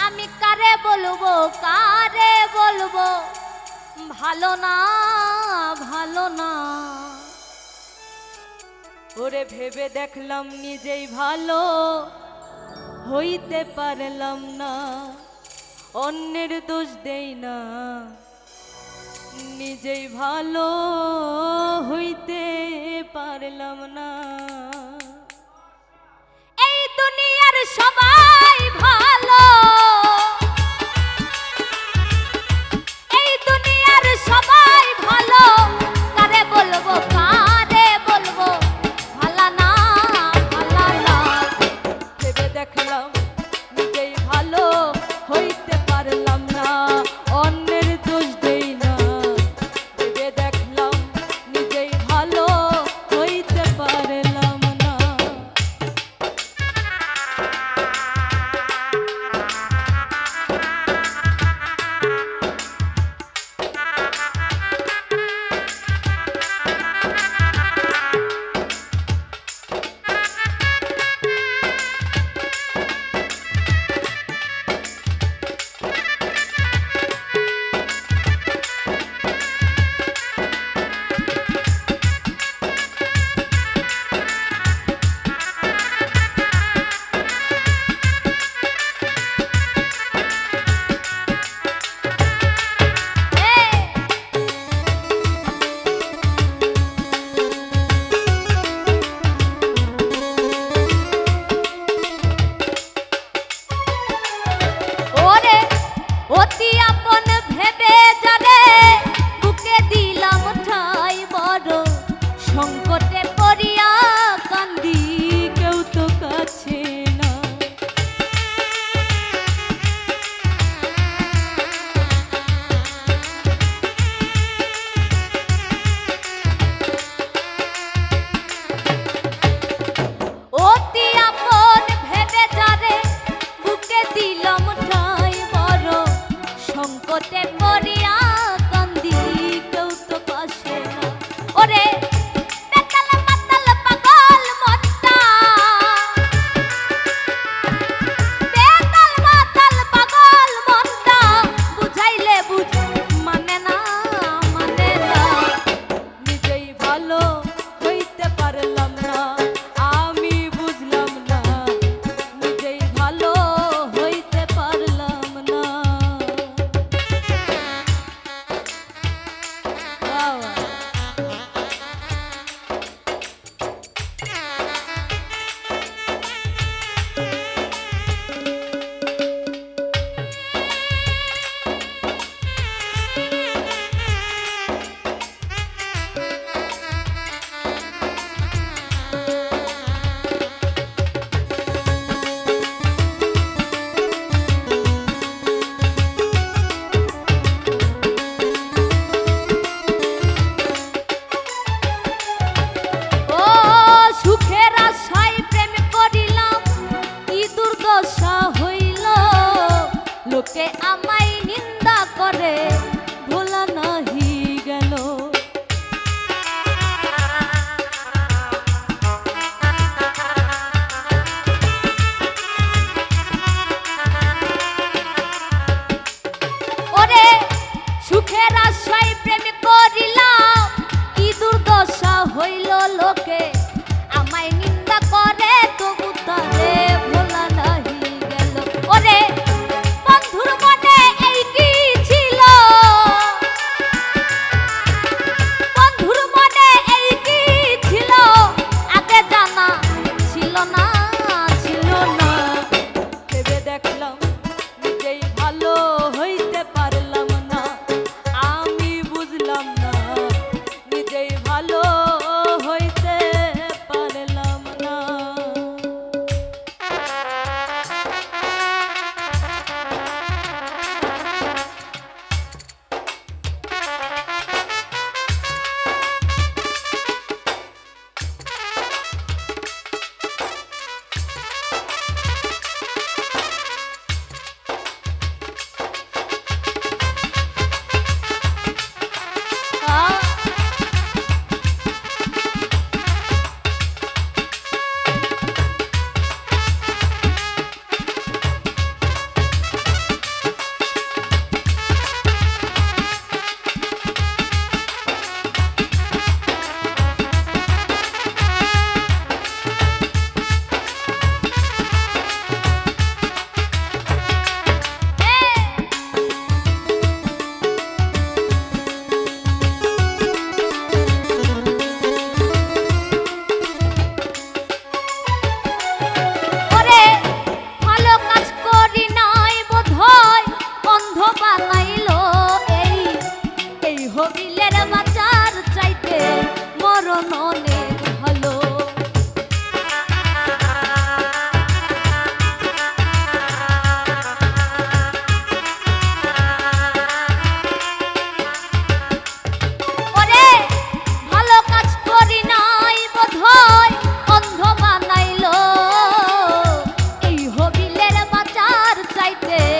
আমি কারে বলবো ভালো না ভালো না। ওরে ভেবে দেখলাম নিজেই ভালো হইতে পারলাম না, অন্যের দোষ দেই না, নিজেই ভালো হইতে পারলাম না। এই দুনিয়ার সবাই ভালো, এই দুনিয়ার সবাই ভালো, কারে বলবো ভালা না ভালা না। ভেবে দেখলাম নিজেই ভালো হইতে পারলাম না, অন্যের দোষ দেই না, ভেবে দেখলাম নিজেই ভালো হইতে পারলাম না। অতি আপন ভেবে যারে বুকে দিলাম ঠাই, বড় সংকটে পড়িয়া কান্দি, কেউ তো কাছে না। অতি আপন ভেবে যারে বুকে দিলাম ঠাই, বড় সংকটে পড়িয়া কান্দি, কেউ তো কাছে না। ওরে বেতাল মাতাল পাগল মনটা, বেতাল মাতাল পাগল মনটা, বুঝাইলে মানে না মানে না। নিজেই ভালো হইতে পারলাম না, আমি বুঝলাম না, নিজেই ভালো হইতে পারলাম না। লোকে আমায় নিন্দা করে ভোলা নাহি গেল, ওরে সুখের আশায় প্রেম করিলাম, কি দুর্দশা হইল লোকে আমায় নিন্দা করে, তবু তারে ভোলা নাহি গেল। ওরে বন্ধুর মনে এই কি ছিল, যাইতে